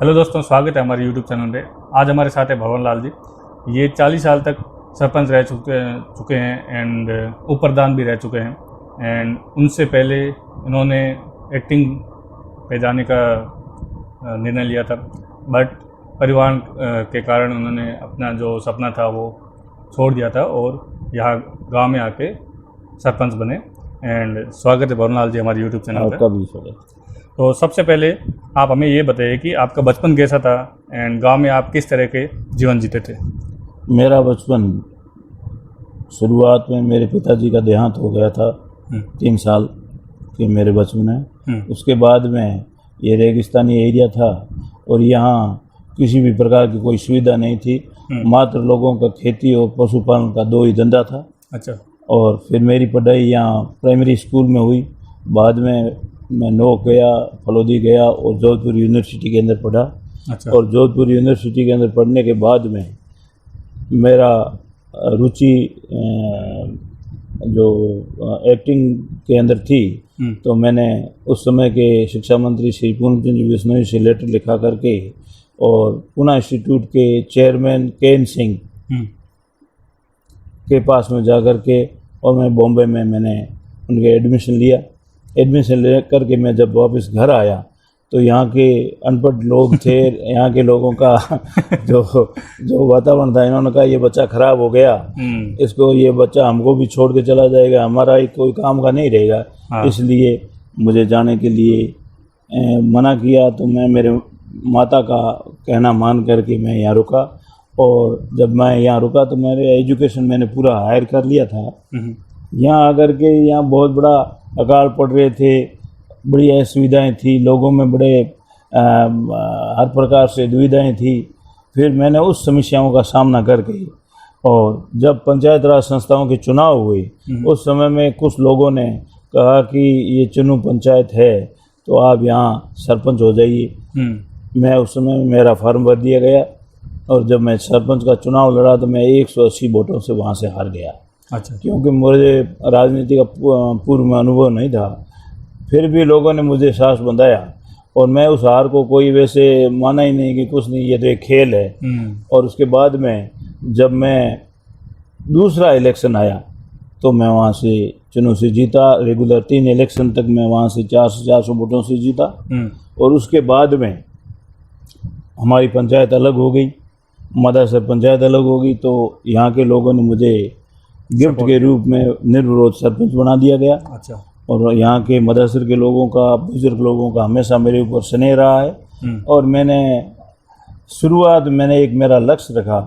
Hello दोस्तों, स्वागत है हमारे यूट्यूब चैनल पे। आज हमारे साथ है भवन लाल जी। ये 40 साल तक सरपंच रह चुके हैं एंड उप प्रधान भी रह चुके हैं। एंड उनसे पहले इन्होंने एक्टिंग पे जाने का निर्णय लिया था, बट परिवार के कारण उन्होंने अपना जो सपना था वो छोड़ दिया था और यहाँ गांव में आके सरपंच बने। एंड स्वागत है भवन लाल जी हमारे यूट्यूब चैनल पे। आपका भी स्वागत। तो सबसे पहले आप हमें ये बताइए कि आपका बचपन कैसा था एंड गांव में आप किस तरह के जीवन जीते थे। मेरा बचपन शुरुआत में मेरे पिताजी का देहांत हो गया था 3 साल के मेरे बचपन में। उसके बाद में ये रेगिस्तानी एरिया था और यहाँ किसी भी प्रकार की कोई सुविधा नहीं थी। मात्र लोगों का खेती और पशुपालन का 2 ही धंधा था। अच्छा। और फिर मेरी पढ़ाई यहाँ प्राइमरी स्कूल में हुई। बाद में मैं नोक गया, फलोदी गया और जोधपुर यूनिवर्सिटी के अंदर पढ़ा। अच्छा। और जोधपुर यूनिवर्सिटी के अंदर पढ़ने के बाद में मेरा रुचि जो एक्टिंग के अंदर थी, तो मैंने उस समय के शिक्षा मंत्री श्री पूर्णचंद्र बिश्नोई से लेटर लिखा करके और पूना इंस्टीट्यूट के चेयरमैन केएन सिंह के पास में जा कर के और मैं बॉम्बे में मैंने उनके एडमिशन लिया। एडमिशन ले करके मैं जब वापस घर आया तो यहाँ के अनपढ़ लोग थे, यहाँ के लोगों का जो वातावरण था, इन्होंने कहा ये बच्चा खराब हो गया, इसको ये बच्चा हमको भी छोड़ के चला जाएगा, हमारा ही कोई काम का नहीं रहेगा। हाँ। इसलिए मुझे जाने के लिए मना किया। तो मैं मेरे माता का कहना मान करके मैं यहाँ रुका। और जब मैं यहाँ रुका तो मेरे एजुकेशन मैंने पूरा हायर कर लिया था। यहाँ आकर के यहाँ बहुत बड़ा अकाल पड़ रहे थे, बड़ी असुविधाएं थी, लोगों में बड़े हर प्रकार से दुविधाएं थी। फिर मैंने उस समस्याओं का सामना करके और जब पंचायत राज संस्थाओं के चुनाव हुए उस समय में कुछ लोगों ने कहा कि ये चुनू पंचायत है तो आप यहाँ सरपंच हो जाइए। मैं उस समय मेरा फॉर्म भर दिया गया और जब मैं सरपंच का चुनाव लड़ा तो मैं 180 वोटों से वहाँ से हार गया। अच्छा। क्योंकि मुझे राजनीति का पूर्व में अनुभव नहीं था। फिर भी लोगों ने मुझे साहस बंधाया और मैं उस हार को कोई वैसे माना ही नहीं कि कुछ नहीं, ये तो एक खेल है। और उसके बाद में जब मैं दूसरा इलेक्शन आया तो मैं वहाँ से चुनाव से जीता। रेगुलर 3 इलेक्शन तक मैं वहाँ से 400 वोटों से जीता। और उसके बाद में हमारी पंचायत अलग हो गई, मदासर पंचायत अलग हो गई। तो यहाँ के लोगों ने मुझे गिफ्ट के रूप में निर्विरोध सरपंच बना दिया गया। अच्छा। और यहाँ के मदासर के लोगों का, बुजुर्ग लोगों का हमेशा मेरे ऊपर स्नेह रहा है। और मैंने शुरुआत मैंने एक मेरा लक्ष्य रखा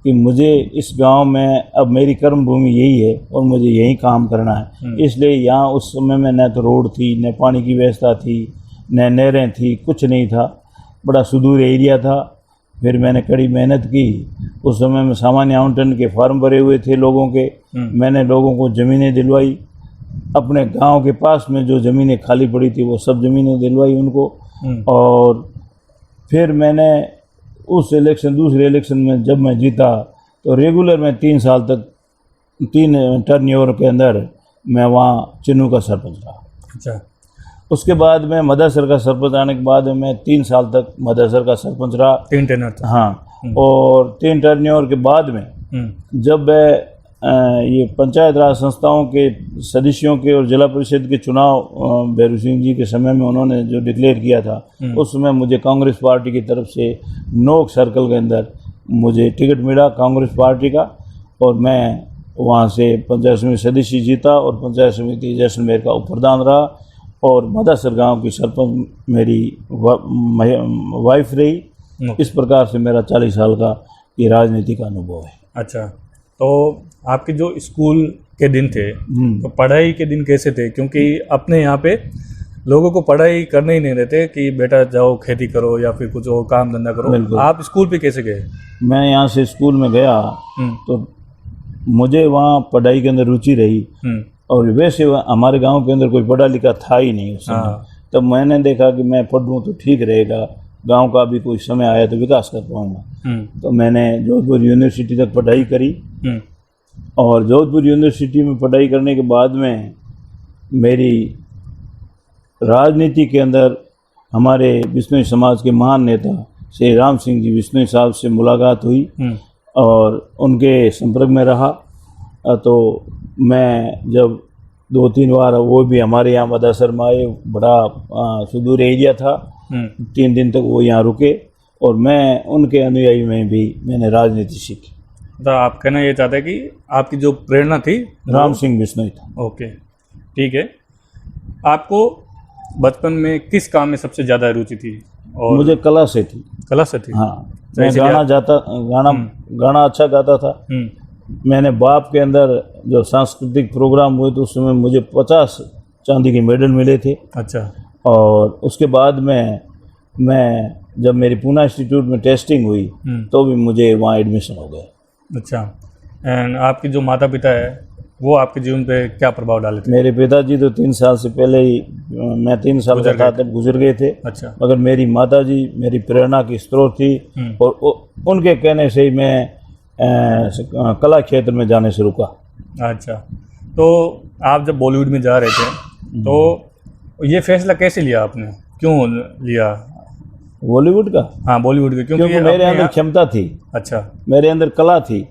कि मुझे इस गांव में अब मेरी कर्म भूमि यही है और मुझे यही काम करना है। इसलिए यहाँ उस समय में न तो रोड थी, न पानी की व्यवस्था थी, न नहरें थी, कुछ नहीं था, बड़ा सुदूर एरिया था। फिर मैंने कड़ी मेहनत की। उस समय में सामान्य आवंटन के फॉर्म भरे हुए थे लोगों के। मैंने लोगों को ज़मीनें दिलवाई। अपने गांव के पास में जो ज़मीनें खाली पड़ी थी वो सब ज़मीनें दिलवाई उनको। और फिर मैंने उस दूसरे इलेक्शन में जब मैं जीता तो रेगुलर में 3 साल तक 3 टर्न के अंदर मैं वहाँ चिन्नू का सरपंच रहा। अच्छा। उसके बाद में मदासर का सरपंच आने के बाद मैं 3 साल तक मदासर का सरपंच रहा। 3 टर्न। हाँ। और 3 टर्न के बाद में जब ये पंचायत राज संस्थाओं के सदस्यों के और जिला परिषद के चुनाव भैरू सिंह जी के समय में उन्होंने जो डिक्लेयर किया था, उस समय मुझे कांग्रेस पार्टी की तरफ से नोक सर्कल के अंदर मुझे टिकट मिला कांग्रेस पार्टी का। और मैं वहाँ से पंचायत समिति सदस्य जीता और पंचायत समिति जैसलमेर का उप प्रधान रहा। और मदासर गांव की सरपंच मेरी वाइफ रही। इस प्रकार से मेरा 40 साल का ये राजनीति का अनुभव है। अच्छा। तो आपके जो स्कूल के दिन थे तो पढ़ाई के दिन कैसे थे? क्योंकि अपने यहाँ पे लोगों को पढ़ाई करने ही नहीं देते कि बेटा जाओ खेती करो या फिर कुछ और काम धंधा करो। आप स्कूल पे कैसे गए? मैं यहाँ से स्कूल में गया तो मुझे वहाँ पढ़ाई के अंदर रुचि रही। और वैसे हमारे गांव के अंदर कोई पढ़ा लिखा था ही नहीं उस समय। तब मैंने देखा कि मैं पढ़ूँ तो ठीक रहेगा, गांव का भी कोई समय आया तो विकास कर पाऊँगा। तो मैंने जोधपुर यूनिवर्सिटी तक पढ़ाई करी। और जोधपुर यूनिवर्सिटी में पढ़ाई करने के बाद में मेरी राजनीति के अंदर हमारे बिश्नोई समाज के महान नेता श्री राम सिंह जी बिश्नोई साहब से मुलाकात हुई और उनके संपर्क में रहा। तो मैं जब 2-3 बार, वो भी हमारे यहाँ मदासर में आए, बड़ा सुदूर एरिया था, 3 दिन तक वो यहाँ रुके और मैं उनके अनुयायी में भी मैंने राजनीति सीखी। तो आप कहना ये चाहते हैं कि आपकी जो प्रेरणा थी राम सिंह बिश्नोई था। ओके, ठीक है। आपको बचपन में किस काम में सबसे ज़्यादा रुचि थी? और मुझे कला से थी। कला से थी? हाँ, मैं गाना अच्छा गाता था। मैंने बाप के अंदर जो सांस्कृतिक प्रोग्राम हुए तो उस समय मुझे 50 चांदी के मेडल मिले थे। अच्छा। और उसके बाद में मैं जब मेरी पूना इंस्टीट्यूट में टेस्टिंग हुई तो भी मुझे वहाँ एडमिशन हो गया। अच्छा। एंड आपके जो माता पिता है वो आपके जीवन पे क्या प्रभाव डाले थे? मेरे पिताजी तो 3 साल से पहले ही, मैं 3 साल का था तब गुजर गए थे। अच्छा। मगर मेरी माता जी मेरी प्रेरणा की स्रोत थी और उनके कहने से ही मैं कला क्षेत्र में जाने से रुका। अच्छा, तो आप जब बॉलीवुड में जा रहे थे तो ये फैसला कैसे लिया आपने, क्यों लिया बॉलीवुड का? हाँ, बॉलीवुड का, क्योंकि मेरे अंदर क्षमता थी। अच्छा। मेरे अंदर कला थी।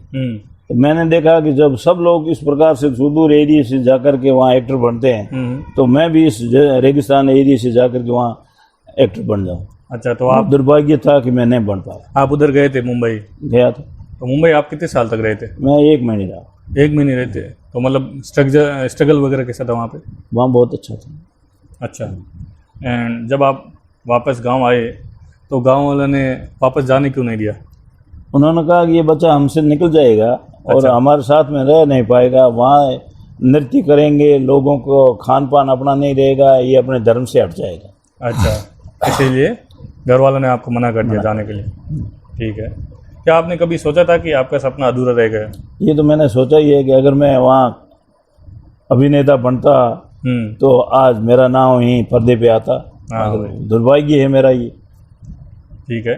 तो मैंने देखा कि जब सब लोग इस प्रकार से सुदूर एरिया से जाकर के वहाँ एक्टर बनते हैं तो मैं भी इस रेगिस्तान एरिया से जाकर के वहाँ एक्टर बन जाऊँ। अच्छा, तो आप, दुर्भाग्य था कि मैं नहीं बन पाया। आप उधर गए थे, मुंबई गया था। तो मुंबई आप कितने साल तक रहे थे? मैं 1 महीने रहा। 1 महीने रहते, तो मतलब स्ट्रगल वगैरह कैसा था वहाँ पे? वहाँ बहुत अच्छा था। अच्छा। एंड जब आप वापस गांव आए तो गांव वालों ने वापस जाने क्यों नहीं दिया? उन्होंने कहा कि ये बच्चा हमसे निकल जाएगा और हमारे साथ में रह नहीं पाएगा, वहाँ नृत्य करेंगे, लोगों को खान पान अपना नहीं रहेगा, ये अपने धर्म से हट जाएगा। अच्छा, इसीलिए घर वालों ने आपको मना कर दिया जाने के लिए। ठीक है। क्या आपने कभी सोचा था कि आपका सपना अधूरा रह गया? ये तो मैंने सोचा ही है कि अगर मैं वहाँ अभिनेता बनता तो आज मेरा नाम ही पर्दे पे आता। दुर्भाग्य है मेरा ये। ठीक है।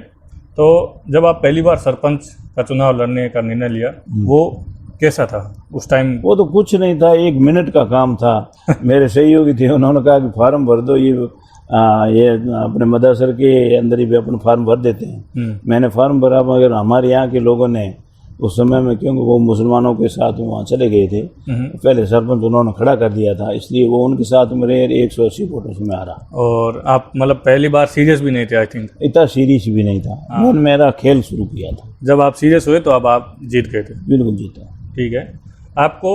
तो जब आप पहली बार सरपंच का चुनाव लड़ने का निर्णय लिया, वो कैसा था उस टाइम? वो तो कुछ नहीं था, 1 मिनट का काम था। मेरे सहयोगी थे, उन्होंने कहा कि फार्म भर दो, ये अपने मदरसे के अंदर ही भी अपन फार्म भर देते हैं। मैंने फार्म भरा, मगर हमारे यहाँ के लोगों ने उस समय में, क्योंकि वो मुसलमानों के साथ वहाँ चले गए थे, पहले सरपंच उन्होंने खड़ा कर दिया था, इसलिए वो उनके साथ मेरे 180 वोटों से में आ रहा। और आप मतलब पहली बार सीरियस भी नहीं थे? आई थिंक इतना सीरियस भी नहीं था। मैंने मेरा खेल शुरू किया था। जब आप सीरियस हुए तो अब आप जीत गए थे? बिल्कुल जीता। ठीक है। आपको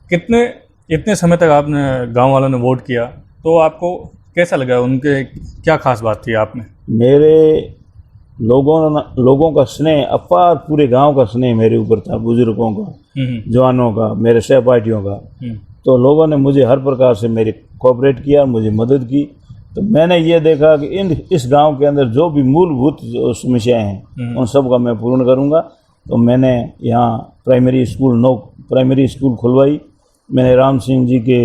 इतने समय तक आपने गाँव वालों ने वोट किया, तो आपको कैसा लगा? उनके क्या खास बात थी आप में? मेरे लोगों का स्नेह अपार, पूरे गांव का स्नेह मेरे ऊपर था, बुजुर्गों का, जवानों का, मेरे सहपाठियों का। तो लोगों ने मुझे हर प्रकार से मेरे कोऑपरेट किया, मुझे मदद की। तो मैंने ये देखा कि इस गांव के अंदर जो भी मूलभूत समस्याएं हैं उन सब का मैं पूर्ण करूंगा। तो मैंने यहाँ प्राइमरी स्कूल खुलवाई। मैंने राम सिंह जी के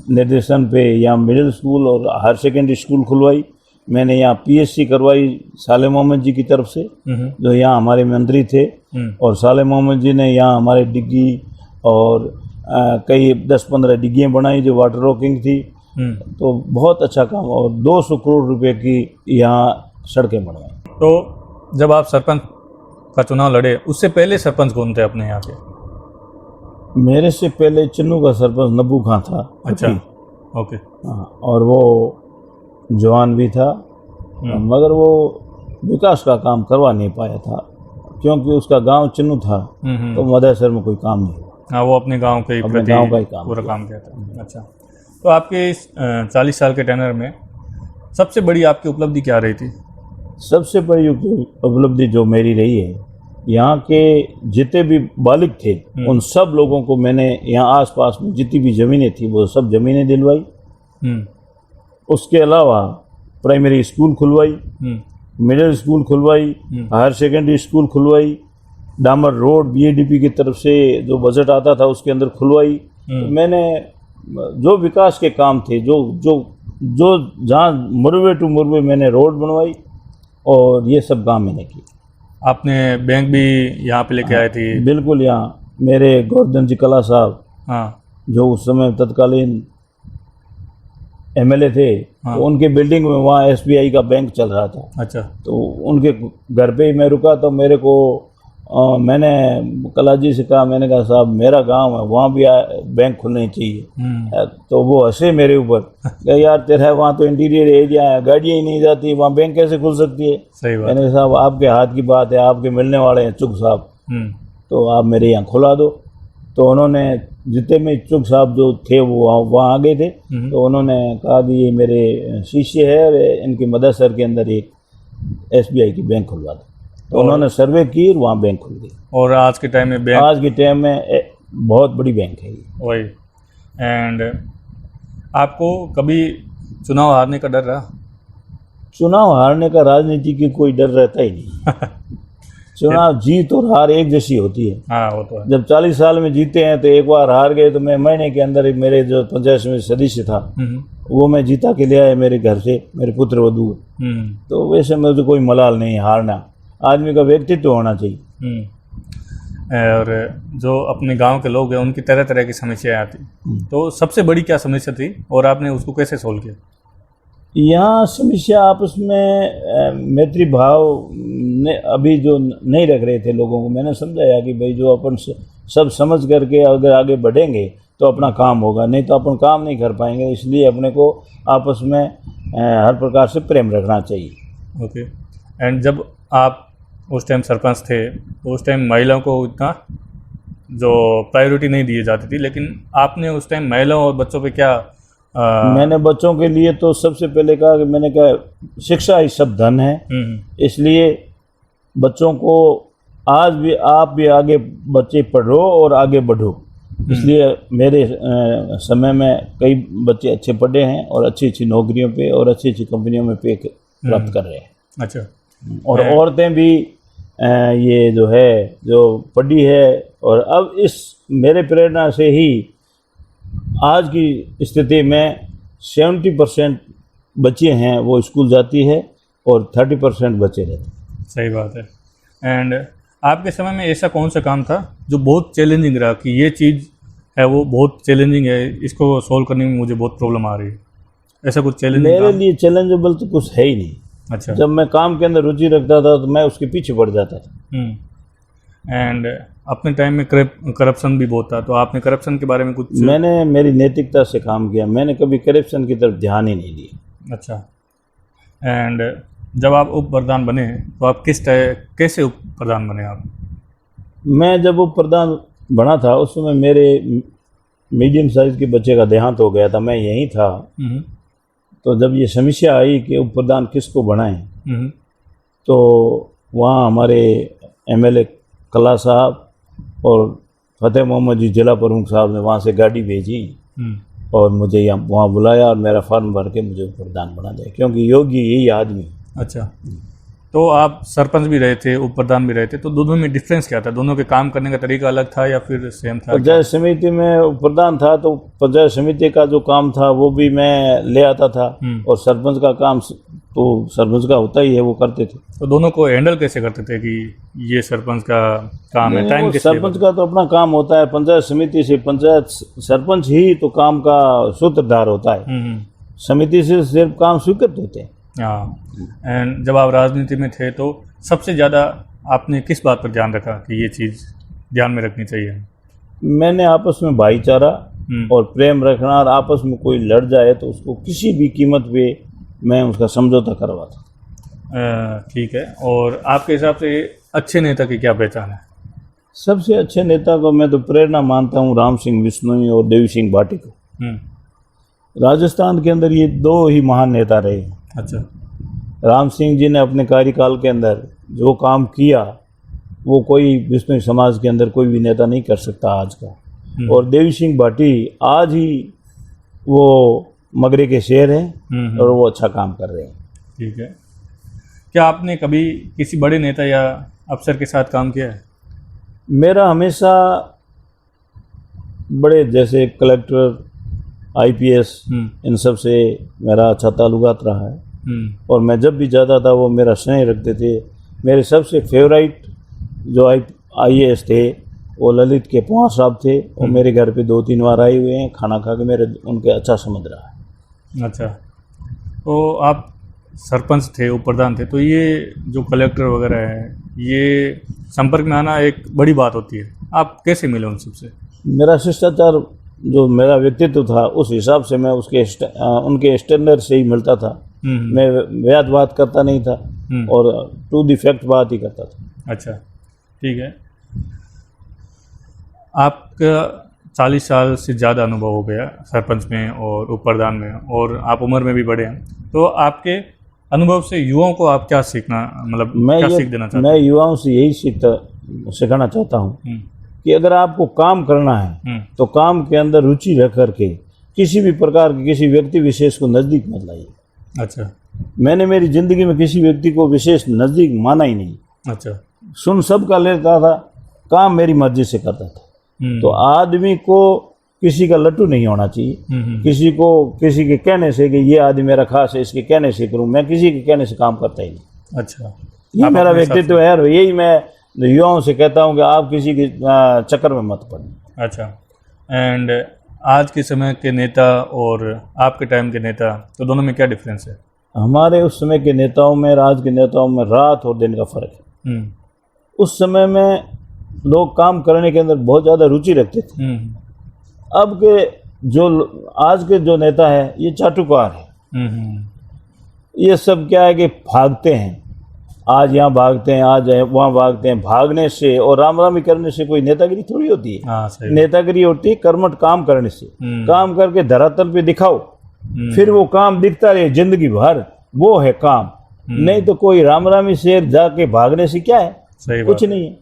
निर्देशन पे यहाँ मिडिल स्कूल और हायर सेकेंडरी स्कूल खुलवाई। मैंने यहाँ PSC करवाई साले मोहम्मद जी की तरफ से, जो यहाँ हमारे मंत्री थे। और साले मोहम्मद जी ने यहाँ हमारे डिग्गी और कई 10-15 डिग्गियाँ बनाई जो वाटर रॉकिंग थी। तो बहुत अच्छा काम, और 200 करोड़ रुपए की यहाँ सड़कें बनवाई। तो जब आप सरपंच का चुनाव लड़े, उससे पहले सरपंच कौन थे अपने यहाँ के? मेरे से पहले चन्नू का सरपंच नब्बू खां था। अच्छा, ओके। हाँ, और वो जवान भी था, मगर वो विकास का काम करवा नहीं पाया था, क्योंकि उसका गांव चन्नू था। तो मदरसर में कोई काम नहीं हुआ। हाँ, वो अपने गांव के प्रति गांव का ही काम पूरा काम किया था। अच्छा, तो आपके इस 40 साल के टेनर में सबसे बड़ी आपकी उपलब्धि क्या रही थी? सबसे बड़ी उपलब्धि जो मेरी रही है, यहाँ के जितने भी बालिग थे उन सब लोगों को मैंने यहाँ आसपास में जितनी भी ज़मीनें थी वो सब ज़मीनें दिलवाई। उसके अलावा प्राइमरी स्कूल खुलवाई, मिडिल स्कूल खुलवाई, हायर सेकेंडरी स्कूल खुलवाई, डामर रोड BADP की तरफ से जो बजट आता था उसके अंदर खुलवाई। तो मैंने जो विकास के काम थे, जो जहाँ मुरवे टू मुरवे मैंने रोड बनवाई, और ये सब काम मैंने किए। आपने बैंक भी यहाँ पे लेके आए थे? बिल्कुल, यहाँ मेरे गोवर्धन जी कला साहब, हाँ, जो उस समय तत्कालीन एमएलए थे, हाँ। तो उनके बिल्डिंग में वहाँ एसबीआई का बैंक चल रहा था। अच्छा। तो उनके घर पे ही मैं रुका, तो मेरे को मैंने कलाजी से कहा, मैंने कहा साहब मेरा गांव है, वहाँ भी बैंक खुलनी चाहिए। तो वो हंसे मेरे ऊपर, कहा यार तेरा वहाँ तो इंटीरियर एरिया है, गाड़ियाँ ही नहीं जाती, वहाँ बैंक कैसे खुल सकती है। सही बात। मैंने कहा साहब आपके हाथ की बात है, आपके मिलने वाले हैं इच्छुक साहब, तो आप मेरे यहाँ खुला दो। तो उन्होंने जितने में इच्छुक साहब जो थे वो वहाँ आ गए थे, तो उन्होंने कहा कि ये मेरे शिष्य है और इनकी मदद सर के अंदर एक एसबीआई की बैंक खुलवा दो। तो उन्होंने सर्वे की और वहाँ बैंक खुल गई। और आज के टाइम में बैंक, आज के टाइम में बहुत बड़ी बैंक है ये। वही। एंड आपको कभी चुनाव हारने का डर रहा? चुनाव हारने का राजनीति की कोई डर रहता ही नहीं। चुनाव जीत और हार एक जैसी होती है। हाँ वो तो है। जब 40 साल में जीते हैं तो एक बार हार गए, तो मैं महीने के अंदर मेरे जो पंचायत समिति सदस्य था वो मैं जीता के ले आया मेरे घर से, मेरे पुत्र वधू। तो वैसे मुझे कोई मलाल नहीं, हारना आदमी का व्यक्तित्व होना चाहिए। और जो अपने गांव के लोग हैं उनकी तरह तरह की समस्याएं आती, तो सबसे बड़ी क्या समस्या थी और आपने उसको कैसे सोल्व किया? यहाँ समस्या आपस में मैत्री भाव ने अभी जो नहीं रख रहे थे लोगों को, मैंने समझाया कि भाई जो अपन सब समझ करके अगर आगे बढ़ेंगे तो अपना काम होगा, नहीं तो अपन काम नहीं कर पाएंगे। इसलिए अपने को आपस में हर प्रकार से प्रेम रखना चाहिए। ओके। एंड जब आप उस टाइम सरपंच थे तो उस टाइम महिलाओं को इतना जो प्रायोरिटी नहीं दी जाती थी, लेकिन आपने उस टाइम महिलाओं और बच्चों पे क्या मैंने बच्चों के लिए तो सबसे पहले कहा कि मैंने कहा शिक्षा ही सब धन है, इसलिए बच्चों को आज भी आप भी आगे बच्चे पढ़ो और आगे बढ़ो। इसलिए मेरे समय में कई बच्चे अच्छे पढ़े हैं और अच्छी अच्छी नौकरियों पे और अच्छी अच्छी कंपनियों में पे प्राप्त कर रहे हैं। अच्छा। और औरतें भी ये जो है जो पढ़ी है, और अब इस मेरे प्रेरणा से ही आज की स्थिति में 70% बच्चे हैं वो स्कूल जाती है और 30% बच्चे रहते हैं। सही बात है। एंड आपके समय में ऐसा कौन सा काम था जो बहुत चैलेंजिंग रहा कि ये चीज़ है वो बहुत चैलेंजिंग है, इसको सॉल्व करने में मुझे बहुत प्रॉब्लम आ रही है? ऐसा कुछ चैलेंजिंग? मेरे लिए चैलेंजेबल तो कुछ है ही नहीं। अच्छा। जब मैं काम के अंदर रुचि रखता था तो मैं उसके पीछे बढ़ जाता था। एंड अपने टाइम में करप्शन भी बहुत था, तो आपने करप्शन के बारे में कुछ? मैंने मेरी नैतिकता से काम किया, मैंने कभी करप्शन की तरफ ध्यान ही नहीं दिया। अच्छा। एंड जब आप उप प्रधान बने तो आप कैसे उप प्रधान बने आप? मैं जब उप प्रधान बना था उस समय मेरे मीडियम साइज़ के बच्चे का देहांत हो गया था, मैं यहीं था। तो जब ये समस्या आई कि उप प्रधान किसको बनाएं, तो वहाँ हमारे एमएलए कला साहब और फतेह मोहम्मद जी जिला प्रमुख साहब ने वहाँ से गाड़ी भेजी और मुझे यहाँ वहाँ बुलाया और मेरा फॉर्म भर के मुझे प्रधान बना दिया, क्योंकि योगी यही आदमी। अच्छा। तो आप सरपंच भी रहे थे, उप प्रधान भी रहे थे, तो दोनों में डिफरेंस क्या था? दोनों के काम करने का तरीका अलग था या फिर सेम था? पंचायत समिति में उप प्रधान था तो पंचायत समिति का जो काम था वो भी मैं ले आता था, और सरपंच का काम तो सरपंच का होता ही है, वो करते थे। तो दोनों को हैंडल कैसे करते थे कि ये सरपंच का काम है? टाइम कैसे? सरपंच का तो अपना काम होता है, पंचायत समिति से पंचायत सरपंच ही तो काम का सूत्रधार होता है, समिति से सिर्फ काम स्वीकृत होते हैं। हाँ। एंड जब आप राजनीति में थे तो सबसे ज़्यादा आपने किस बात पर ध्यान रखा कि ये चीज़ ध्यान में रखनी चाहिए? मैंने आपस में भाईचारा और प्रेम रखना, और आपस में कोई लड़ जाए तो उसको किसी भी कीमत पे मैं उसका समझौता करवाता। ठीक है। और आपके हिसाब से अच्छे नेता की क्या पहचान है? सबसे अच्छे नेता को मैं तो प्रेरणा मानता हूँ राम सिंह बिश्नोई और देवी सिंह भाटी को। राजस्थान के अंदर ये दो ही महान नेता रहे। अच्छा। राम सिंह जी ने अपने कार्यकाल के अंदर जो काम किया वो कोई बिश्नोई समाज के अंदर कोई भी नेता नहीं कर सकता आज का। और देवी सिंह भाटी आज ही वो मगरे के शेर हैं और वो अच्छा काम कर रहे हैं। ठीक है। क्या आपने कभी किसी बड़े नेता या अफसर के साथ काम किया है? मेरा हमेशा बड़े जैसे कलेक्टर, आईपीएस, इन सब से मेरा अच्छा ताल्लुकात रहा है, और मैं जब भी जाता था वो मेरा स्नेह रखते थे। मेरे सबसे फेवरेट जो आईएएस थे वो ललित के पवार साहब थे, वो मेरे घर पे 2-3 बार आए हुए हैं, खाना खा के मेरे उनके अच्छा समझ रहा है। अच्छा, तो आप सरपंच थे, उप प्रधान थे, तो ये जो कलेक्टर वगैरह है, ये संपर्क में आना एक बड़ी बात होती है। आप कैसे मिले उन सबसे? मेरा शिष्टाचार जो मेरा व्यक्तित्व था उस हिसाब से मैं उनके स्टैंडर्ड से ही मिलता था। मैं व्यात बात करता नहीं था और टू द फैक्ट बात ही करता था। अच्छा, ठीक है। आपका 40 साल से ज़्यादा अनुभव हो गया सरपंच में और उप प्रधान में, और आप उम्र में भी बड़े हैं, तो आपके अनुभव से युवाओं को आप क्या सीखना, मतलब क्या सीख देना चाहते मैं युवाओं से यही सिखाना चाहता हूँ हैं? कि अगर आपको काम करना है तो काम के अंदर रुचि रख करके किसी भी प्रकार के किसी व्यक्ति विशेष को नज़दीक मत लाइए। अच्छा। मैंने मेरी ज़िंदगी में किसी व्यक्ति को विशेष नज़दीक माना ही नहीं। अच्छा। सुन सबका लेता था, काम मेरी मर्जी से करता था। तो आदमी को किसी का लट्टू नहीं होना चाहिए। किसी के कहने से कि ये आदमी मेरा खास है, इसके कहने से करूं, मैं किसी के कहने से काम करता ही नहीं। अच्छा, ये मेरा व्यक्तित्व है और यही मैं युवाओं से कहता हूं कि आप किसी के चक्कर में मत पड़िए। अच्छा, एंड आज के समय के नेता और आपके टाइम के नेता, तो दोनों में क्या डिफरेंस है? हमारे उस समय के नेताओं में और आज के नेताओं में रात और दिन का फर्क है। उस समय में लोग काम करने के अंदर बहुत ज़्यादा रुचि रखते थे। अब के आज के जो नेता है ये चाटुकार है। ये सब क्या है कि भागते हैं, आज यहाँ भागते हैं, आज वहाँ भागते हैं। भागने से और रामरामी करने से कोई नेतागिरी थोड़ी होती है। हाँ, सही। नेतागिरी होती है कर्मठ काम करने से। काम करके धरातल पे दिखाओ, फिर वो काम दिखता रहे जिंदगी भर, वो है काम। नहीं तो कोई रामरामी शेर जाके भागने से क्या है, सही कुछ नहीं है।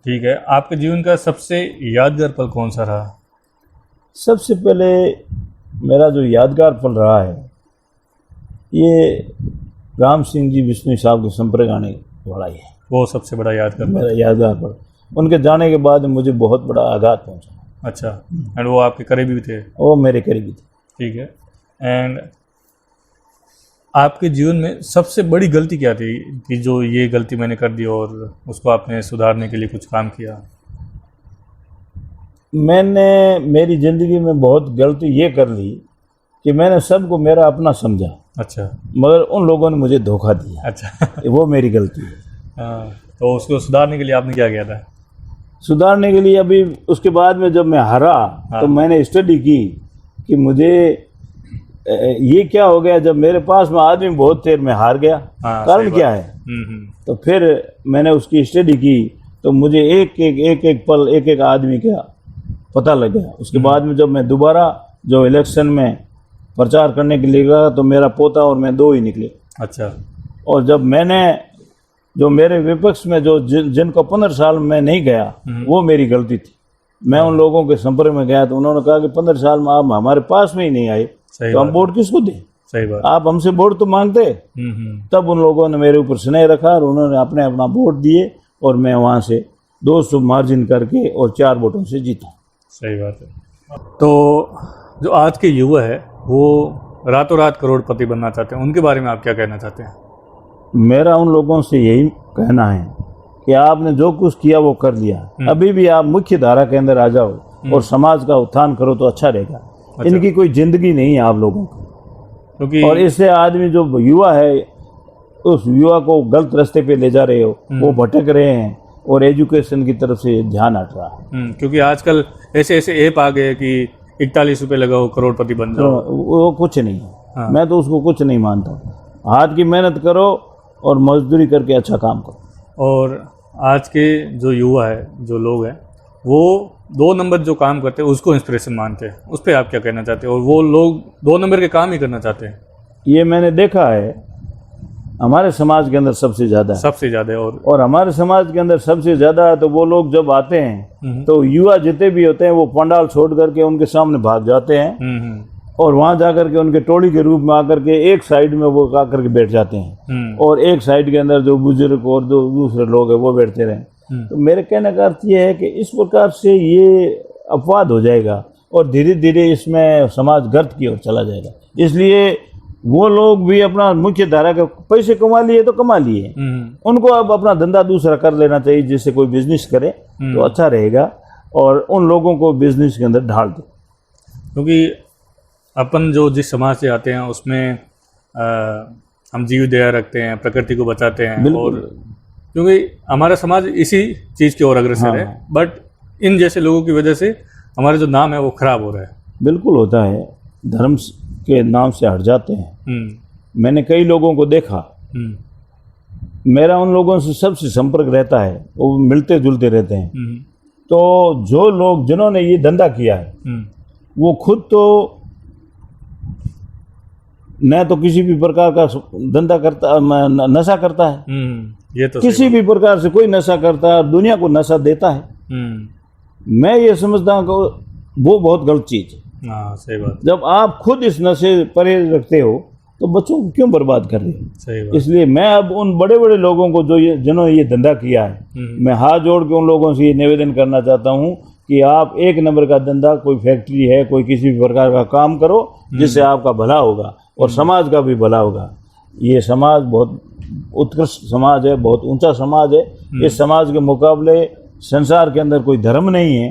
ठीक है, आपके जीवन का सबसे यादगार पल कौन सा रहा? सबसे पहले मेरा जो यादगार पल रहा है ये राम सिंह जी बिश्नोई साहब को संपर्क आने वाला ही है। वो सबसे बड़ा यादगार मेरा यादगार पल। उनके जाने के बाद मुझे बहुत बड़ा आघात पहुंचा। अच्छा, एंड वो आपके करीबी भी थे? वो मेरे करीबी थे। ठीक है, एंड आपके जीवन में सबसे बड़ी गलती क्या थी कि जो ये गलती मैंने कर दी और उसको आपने सुधारने के लिए कुछ काम किया? मैंने मेरी ज़िंदगी में बहुत गलती ये कर ली कि मैंने सबको मेरा अपना समझा। अच्छा। मगर उन लोगों ने मुझे धोखा दिया। अच्छा। वो मेरी गलती है। हाँ, तो उसको सुधारने के लिए आपने क्या किया था? सुधारने के लिए अभी उसके बाद में जब मैं हारा तो मैंने स्टडी की कि मुझे ये क्या हो गया। जब मेरे पास में आदमी बहुत थे, मैं हार गया। कारण क्या है? तो फिर मैंने उसकी स्टडी की तो मुझे एक पल एक आदमी का पता लग गया। उसके बाद में जब मैं दोबारा जो इलेक्शन में प्रचार करने के लिए गया तो मेरा पोता और मैं दो ही निकले। अच्छा। और जब मैंने जो मेरे विपक्ष में जो जिनको 15 साल में नहीं गया, वो मेरी गलती थी। मैं उन लोगों के संपर्क में गया तो उन्होंने कहा कि 15 साल में आप हमारे पास में ही नहीं आए तो हम वोट किसको दें? सही बात। आप हमसे वोट तो मांगते। तब उन लोगों ने मेरे ऊपर स्नेह रखा और उन्होंने अपना वोट दिए और मैं वहाँ से 200 मार्जिन करके और 4 वोटों से जीता। सही बात है। तो जो आज के युवा है वो रातों रात करोड़पति बनना चाहते हैं, उनके बारे में आप क्या कहना चाहते हैं? मेरा उन लोगों से यही कहना है कि आपने जो कुछ किया वो कर लिया। अभी भी आप मुख्य धारा के अंदर आ जाओ और समाज का उत्थान करो तो अच्छा रहेगा। अच्छा। इनकी कोई जिंदगी नहीं है आप लोगों की, क्योंकि और इससे आदमी जो युवा है उस युवा को गलत रास्ते पे ले जा रहे हो, वो भटक रहे हैं और एजुकेशन की तरफ से ध्यान हट रहा है। क्योंकि आजकल ऐसे ऐप आ गए कि 41 रुपये लगाओ करोड़पति बन जाओ। तो वो कुछ नहीं है। हाँ। मैं तो उसको कुछ नहीं मानता। हाथ की मेहनत करो और मजदूरी करके अच्छा काम करो। और आज के जो युवा है, जो लोग हैं, वो 2 नंबर जो काम करते हैं उसको इंस्पिरेशन मानते हैं। उस पर आप क्या कहना चाहते हैं? और वो लोग 2 नंबर के काम ही करना चाहते हैं। ये मैंने देखा है हमारे समाज के अंदर सबसे ज़्यादा है। और हमारे समाज के अंदर सबसे ज़्यादा है। तो वो लोग जब आते हैं तो युवा जितने भी होते हैं वो पंडाल छोड़ करके उनके सामने भाग जाते हैं और वहाँ जाकर के उनके टोली के रूप में आकर के एक साइड में वो आकर के बैठ जाते हैं और एक साइड के अंदर जो बुजुर्ग और जो दूसरे लोग हैं वो बैठते रहें। तो मेरे कहने का अर्थ ये है कि इस प्रकार से ये अपवाद हो जाएगा और धीरे धीरे इसमें समाज गर्त की ओर चला जाएगा। इसलिए वो लोग भी अपना मुख्य धारा के पैसे कमा लिए तो कमा लिए, उनको अब अपना धंधा दूसरा कर लेना चाहिए, जिससे कोई बिजनेस करे तो अच्छा रहेगा और उन लोगों को बिजनेस के अंदर ढाल दे। क्योंकि अपन जो जिस समाज से आते हैं उसमें हम जीव दया रखते हैं, प्रकृति को बचाते हैं, बिल्कुल। और क्योंकि हमारा समाज इसी चीज़ की ओर अग्रसर है, बट इन जैसे लोगों की वजह से हमारा जो नाम है वो खराब हो रहा है। बिल्कुल होता है, धर्म के नाम से हट जाते हैं। मैंने कई लोगों को देखा, मेरा उन लोगों से सबसे संपर्क रहता है, वो मिलते जुलते रहते हैं। तो जो लोग जिन्होंने ये धंधा किया है वो खुद तो न तो किसी भी प्रकार का धंधा करता, नशा करता है, ये तो किसी भी प्रकार से कोई नशा करता है, दुनिया को नशा देता है। मैं ये समझता हूँ कि वो बहुत गलत चीज़ है। हाँ, सही बात। जब आप खुद इस नशे परहेज रखते हो तो बच्चों को क्यों बर्बाद कर रहे हो? सही बात। इसलिए मैं अब उन बड़े बड़े लोगों को जिन्होंने ये धंधा किया है, मैं हाथ जोड़ के उन लोगों से ये निवेदन करना चाहता हूँ कि आप एक नंबर का धंधा, कोई फैक्ट्री है, कोई किसी भी प्रकार का काम करो जिससे आपका भला होगा और समाज का भी भला होगा। ये समाज बहुत उत्कृष्ट समाज है, बहुत ऊंचा समाज है। इस समाज के मुकाबले संसार के अंदर कोई धर्म नहीं है।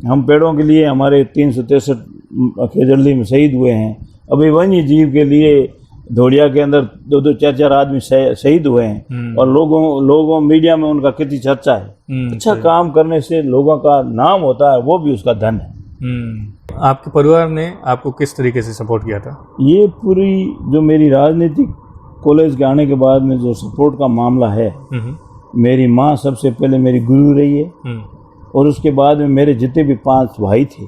हम पेड़ों के लिए हमारे 363 खेजड़ली में शहीद हुए हैं। अभी वन्य जीव के लिए धोड़िया के अंदर 2-2, 4-4 आदमी शहीद हुए हैं और लोगों मीडिया में उनका कितनी चर्चा है। अच्छा काम करने से लोगों का नाम होता है, वो भी उसका धन है। आपके परिवार ने आपको किस तरीके से सपोर्ट किया था? ये पूरी जो मेरी राजनीतिक कॉलेज के आने के बाद में जो सपोर्ट का मामला है, मेरी माँ सबसे पहले मेरी गुरु रही है और उसके बाद में मेरे जितने भी 5 भाई थे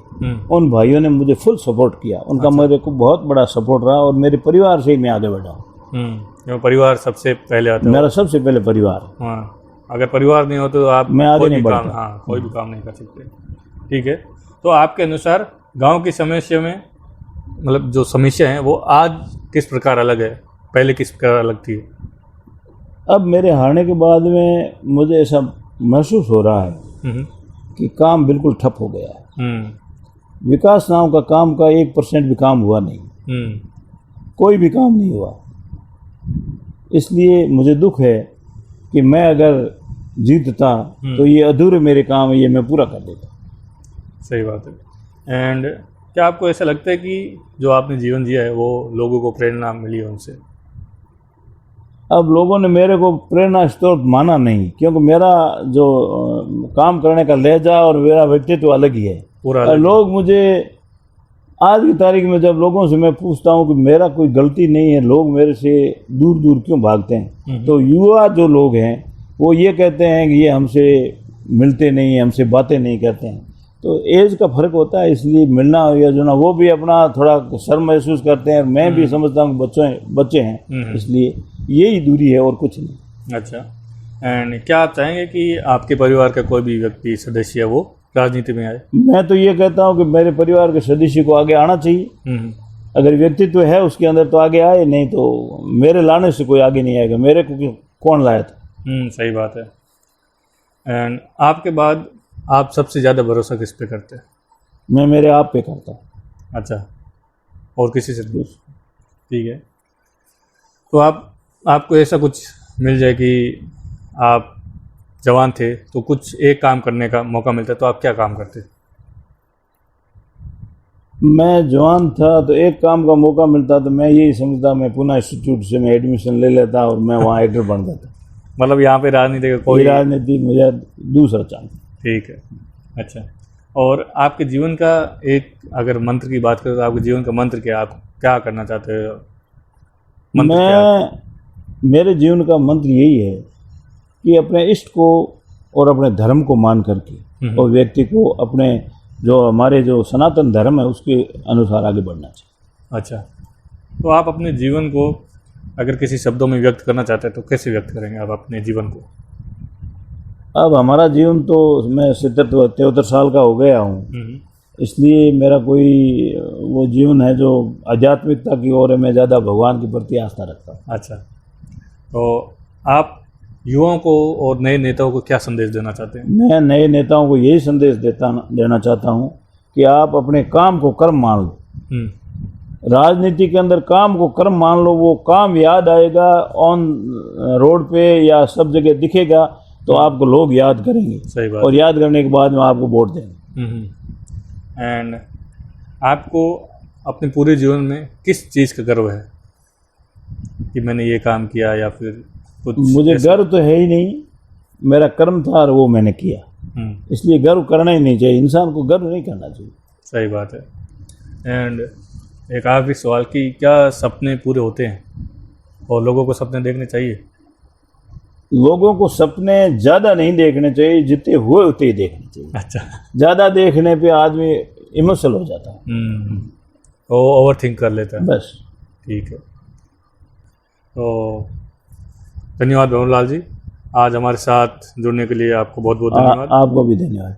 उन भाइयों ने मुझे फुल सपोर्ट किया। उनका अच्छा। मेरे को बहुत बड़ा सपोर्ट रहा और मेरे परिवार से ही मैं आगे बढ़ा हूँ। परिवार सबसे पहले आता है। मेरा सबसे पहले परिवार। हाँ, अगर परिवार नहीं हो तो आप मैं आगे कोई नहीं भी काम, बढ़ता। हाँ, कोई भी काम नहीं कर सकते। ठीक है, तो आपके अनुसार गांव की समस्या में, मतलब जो समस्या है वो आज किस प्रकार अलग है, पहले किस प्रकार अलग थी? अब मेरे हारने के बाद में मुझे ऐसा महसूस हो रहा है कि काम बिल्कुल ठप हो गया है। विकास नाम का काम का 1% भी काम हुआ नहीं, कोई भी काम नहीं हुआ। इसलिए मुझे दुख है कि मैं अगर जीतता तो ये अधूरे मेरे काम है, ये मैं पूरा कर देता। सही बात है। एंड क्या आपको ऐसा लगता है कि जो आपने जीवन जिया है वो लोगों को प्रेरणा मिली है उनसे? अब लोगों ने मेरे को प्रेरणा स्रोत माना नहीं, क्योंकि मेरा जो काम करने का लहजा और मेरा व्यक्तित्व अलग ही है। पूरा और लोग मुझे आज की तारीख में जब लोगों से मैं पूछता हूँ कि मेरा कोई गलती नहीं है, लोग मेरे से दूर दूर क्यों भागते हैं, तो युवा जो लोग हैं वो ये कहते हैं कि ये हमसे मिलते नहीं हैं, हमसे बातें नहीं करते हैं। तो एज का फ़र्क होता है, इसलिए मिलना या जो ना वो भी अपना थोड़ा शर्म महसूस करते हैं। मैं भी समझता हूँ बच्चे हैं, इसलिए यही दूरी है और कुछ नहीं। अच्छा, एंड क्या आप चाहेंगे कि आपके परिवार का कोई भी व्यक्ति सदस्य है वो राजनीति में आए? मैं तो ये कहता हूँ कि मेरे परिवार के सदस्य को आगे आना चाहिए। अगर व्यक्तित्व है उसके अंदर तो आगे आए, नहीं तो मेरे लाने से कोई आगे नहीं आएगा। मेरे को कौन लाया था? सही बात है। एंड आपके बाद आप सबसे ज़्यादा भरोसा किस पे करते हैं? मैं मेरे आप पे करता हूँ। अच्छा, और किसी से नहीं? ठीक है, तो आपको ऐसा कुछ मिल जाए कि आप जवान थे तो कुछ एक काम करने का मौका मिलता तो आप क्या काम करते? मैं जवान था तो एक काम का मौका मिलता तो मैं यही समझता, मैं पुणे इंस्टीट्यूट से मैं एडमिशन ले लेता और मैं वहाँ एक्टर बन जाता। मतलब यहाँ पे राजनीति का कोई? राजनीति मुझे दूसरा चांस। ठीक है, अच्छा। और आपके जीवन का एक अगर मंत्र की बात करें तो आपके जीवन का मंत्र क्या, आप क्या करना चाहते हो? मेरे जीवन का मंत्र यही है कि अपने इष्ट को और अपने धर्म को मान करके और व्यक्ति को अपने जो हमारे जो सनातन धर्म है उसके अनुसार आगे बढ़ना चाहिए। अच्छा, तो आप अपने जीवन को अगर किसी शब्दों में व्यक्त करना चाहते हैं तो कैसे व्यक्त करेंगे आप अपने जीवन को? अब हमारा जीवन तो मैं 73 साल का हो गया हूँ, इसलिए मेरा कोई वो जीवन है जो आध्यात्मिकता की ओर है। मैं ज़्यादा भगवान के प्रति आस्था रखता हूँ। अच्छा, तो आप युवाओं को और नए नेताओं को क्या संदेश देना चाहते हैं? मैं नए नेताओं को यही संदेश देना चाहता हूँ कि आप अपने काम को कर्म मान लो। राजनीति के अंदर काम को कर्म मान लो, वो काम याद आएगा, ऑन रोड पे या सब जगह दिखेगा तो आपको लोग याद करेंगे। सही बात। और याद करने के बाद में आपको वोट देंगे। एंड आपको अपने पूरे जीवन में किस चीज़ का गर्व है कि मैंने ये काम किया या फिर कुछ मुझे ऐसा? गर्व तो है ही नहीं, मेरा कर्म था और वो मैंने किया, इसलिए गर्व करना ही नहीं चाहिए। इंसान को गर्व नहीं करना चाहिए। सही बात है। एंड एक आखिरी सवाल कि क्या सपने पूरे होते हैं और लोगों को सपने देखने चाहिए? लोगों को सपने ज़्यादा नहीं देखने चाहिए, जितने हुए उतने ही देखने चाहिए। अच्छा। ज़्यादा देखने पे आदमी इमोशनल हो जाता है, वो ओवर थिंक कर लेता है। बस। ठीक है। तो धन्यवाद भवनलाल जी, आज हमारे साथ जुड़ने के लिए आपको बहुत बहुत धन्यवाद। आपको भी धन्यवाद।